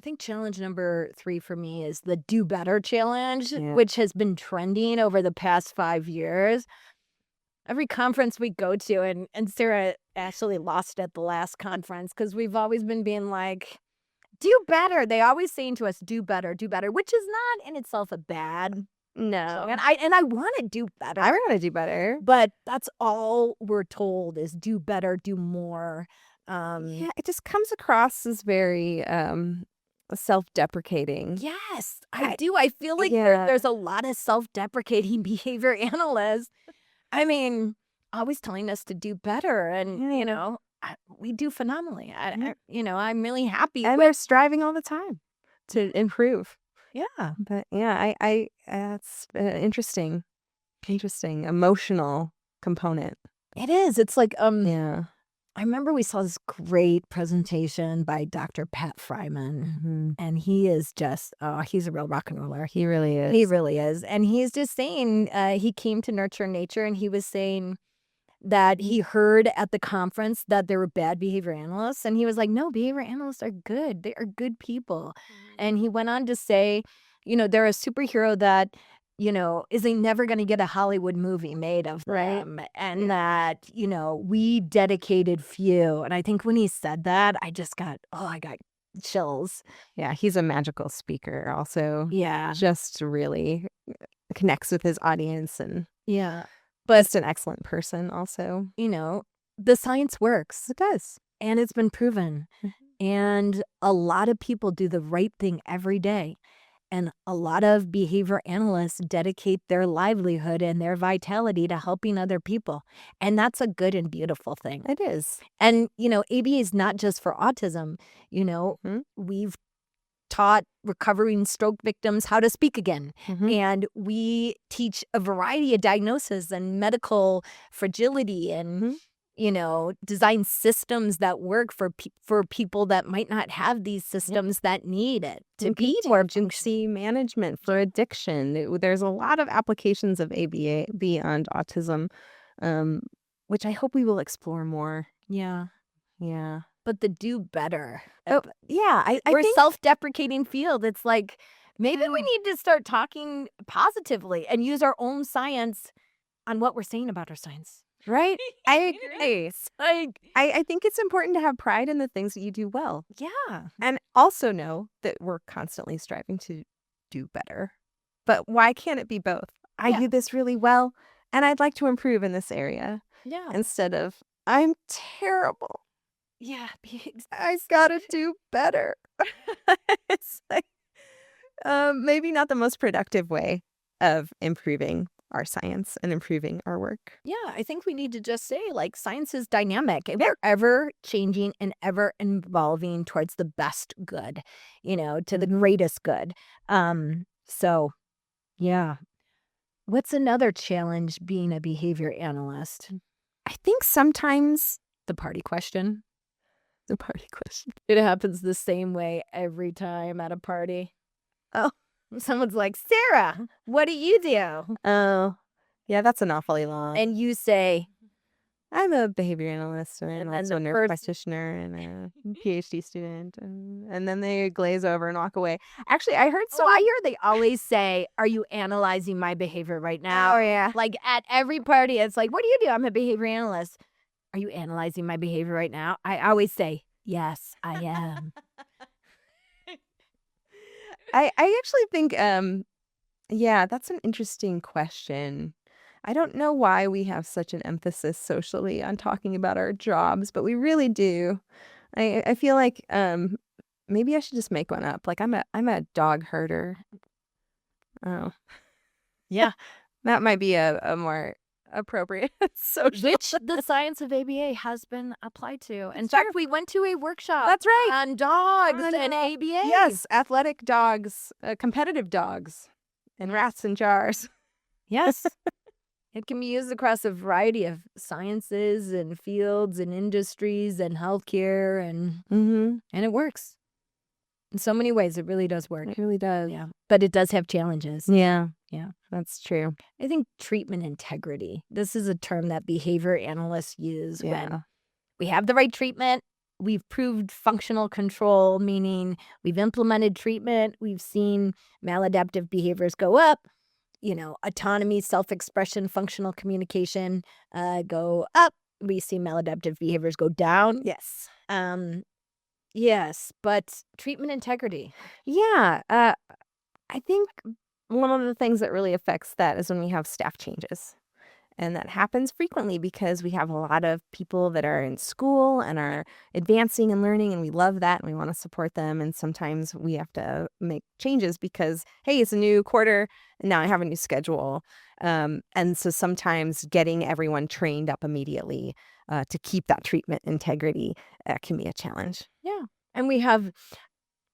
think challenge number 3 for me is the do better challenge, Yeah. which has been trending over the past 5 years. Every conference we go to, and Sarah actually lost at the last conference because we've always been being like, do better. They always saying to us, do better, which is not in itself a bad. No. And I want to do better. I want to do better. But that's all we're told is do better, do more. Yeah, it just comes across as very self-deprecating. Yes, I do. I feel like Yeah. there's a lot of self-deprecating behavior analysts. I mean, always telling us to do better, and Yeah. we do phenomenally. Yeah. I'm really happy. And they're striving all the time to improve. Yeah, But yeah, I that's interesting emotional component. it is. It's like Yeah. I remember we saw this great presentation by Dr. Pat Fryman, and he is just he's a real rock and roller. He really is. He really is, and he's just saying he came to Nurture Nature, and he was saying that he heard at the conference that there were bad behavior analysts. And he was like, no, behavior analysts are good. They are good people. And he went on to say, they're a superhero that, isn't never going to get a Hollywood movie made of them. And that, we dedicated few. And I think when he said that, I got chills. Yeah, he's a magical speaker also. Yeah. Just really connects with his audience and But just an excellent person also. The science works. It does. And it's been proven. And a lot of people do the right thing every day. And a lot of behavior analysts dedicate their livelihood and their vitality to helping other people. And that's a good and beautiful thing. It is. And, ABA is not just for autism. We've taught recovering stroke victims how to speak again. And we teach a variety of diagnoses and medical fragility and, design systems that work for people that might not have these systems that need it to be more emergency management for addiction. There's a lot of applications of ABA beyond autism, which I hope we will explore more. Yeah. Yeah. But the do better. Oh, yeah. We're a self-deprecating field. It's like, maybe we need to start talking positively and use our own science on what we're saying about our science. Right? I agree. I think it's important to have pride in the things that you do well. Yeah. And also know that we're constantly striving to do better. But why can't it be both? I do this really well, and I'd like to improve in this area. Yeah. Instead of, I'm terrible. Yeah. I gotta do better. It's like maybe not the most productive way of improving our science and improving our work. Yeah, I think we need to just say, like, science is dynamic. We're ever changing and ever evolving towards the best good, to the greatest good. So, yeah. What's another challenge being a behavior analyst? I think sometimes the party question. The party question. It happens the same way every time at a party. Oh. Someone's like, Sarah, what do you do? Oh, yeah, that's an awfully long. And you say, I'm a behavior analyst and also a nurse practitioner and a PhD student. And then they glaze over and walk away. Actually, I heard I hear they always say, are you analyzing my behavior right now? Oh, yeah. Like at every party, it's like, what do you do? I'm a behavior analyst. Are you analyzing my behavior right now? I always say, yes, I am. I actually think, that's an interesting question. I don't know why we have such an emphasis socially on talking about our jobs, but we really do. I feel like maybe I should just make one up. Like I'm a dog herder. Oh, yeah, that might be a more appropriate social. Which the science of ABA has been applied to. In fact, we went to a workshop. That's right. On dogs and ABA. Yes, athletic dogs, competitive dogs, and rats in jars. Yes. It can be used across a variety of sciences and fields and industries and healthcare and it works. In so many ways, it really does work. It really does. Yeah. But it does have challenges. Yeah. Yeah, that's true. I think treatment integrity. This is a term that behavior analysts use when we have the right treatment we've proved functional control, meaning we've implemented treatment, we've seen maladaptive behaviors go up, autonomy, self-expression, functional communication go up. We see maladaptive behaviors go down. Yes. Yes, but treatment integrity. Yeah. I think one of the things that really affects that is when we have staff changes. And that happens frequently because we have a lot of people that are in school and are advancing and learning, and we love that and we want to support them. And sometimes we have to make changes because, hey, it's a new quarter and now I have a new schedule. And so sometimes getting everyone trained up immediately to keep that treatment integrity can be a challenge. Yeah. And we have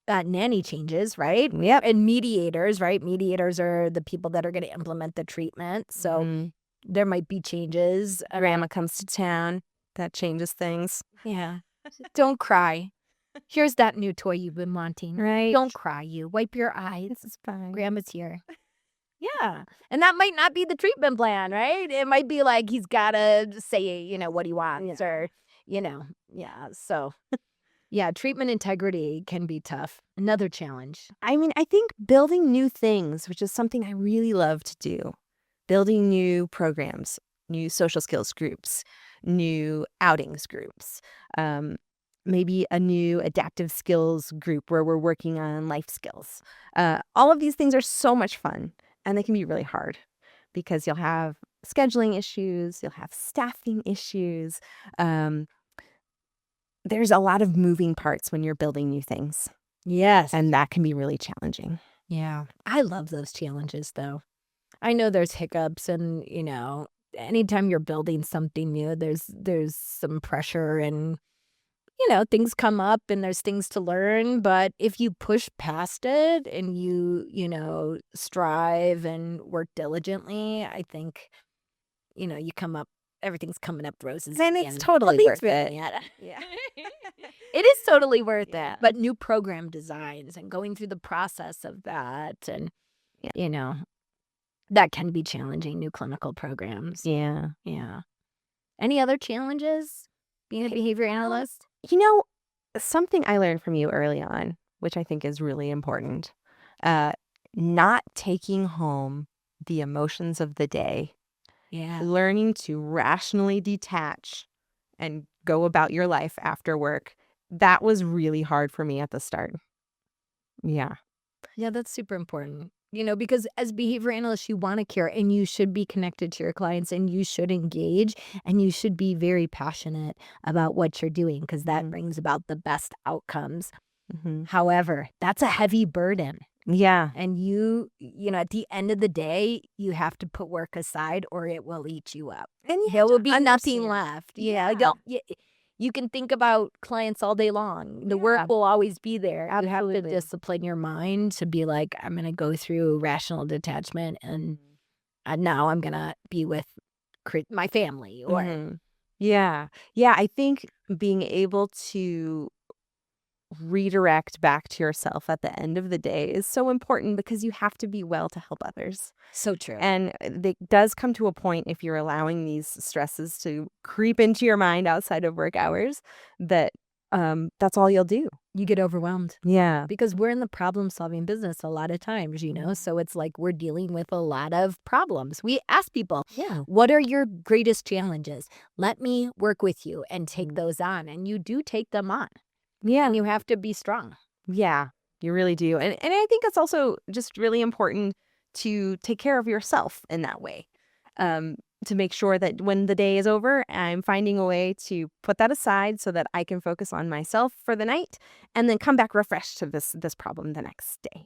nanny changes, right? Yep. And mediators, right? Mediators are the people that are going to implement the treatment. So there might be changes. Grandma comes to town. That changes things. Yeah. Don't cry. Here's that new toy you've been wanting. Right. Don't cry, you. Wipe your eyes. This is fine. Grandma's here. Yeah. And that might not be the treatment plan, right? It might be like he's got to say, what he wants or, yeah. So, yeah, treatment integrity can be tough. Another challenge. I mean, I think building new things, which is something I really love to do, building new programs, new social skills groups, new outings groups, maybe a new adaptive skills group where we're working on life skills. All of these things are so much fun, and they can be really hard because you'll have scheduling issues, you'll have staffing issues. There's a lot of moving parts when you're building new things. Yes. And that can be really challenging. Yeah. I love those challenges, though. I know there's hiccups and, anytime you're building something new, there's some pressure and, things come up and there's things to learn. But if you push past it and you strive and work diligently, I think, you come up, everything's coming up roses. And it's totally worth it. Yeah. It is totally worth it. But new program designs and going through the process of that and, that can be challenging, new clinical programs. Yeah. Yeah. Any other challenges being a behavior analyst? Something I learned from you early on, which I think is really important, not taking home the emotions of the day. Yeah. Learning to rationally detach and go about your life after work. That was really hard for me at the start. Yeah. Yeah, that's super important. Because as behavior analysts, you want to care and you should be connected to your clients and you should engage and you should be very passionate about what you're doing because that brings about the best outcomes. However, that's a heavy burden. Yeah. And at the end of the day, you have to put work aside or it will eat you up. And there will be nothing left. Yeah. You can think about clients all day long. The work will always be there. Absolutely. You have to discipline your mind to be like, I'm going to go through rational detachment and now I'm going to be with my family. Or Yeah. I think being able to redirect back to yourself at the end of the day is so important because you have to be well to help others. So true. And it does come to a point if you're allowing these stresses to creep into your mind outside of work hours that that's all you'll do. You get overwhelmed. Yeah. Because we're in the problem-solving business a lot of times, so it's like we're dealing with a lot of problems. We ask people, what are your greatest challenges? Let me work with you and take those on. And you do take them on. Yeah. And you have to be strong. Yeah, you really do. And I think it's also just really important to take care of yourself in that way. To make sure that when the day is over, I'm finding a way to put that aside so that I can focus on myself for the night and then come back refreshed to this problem the next day.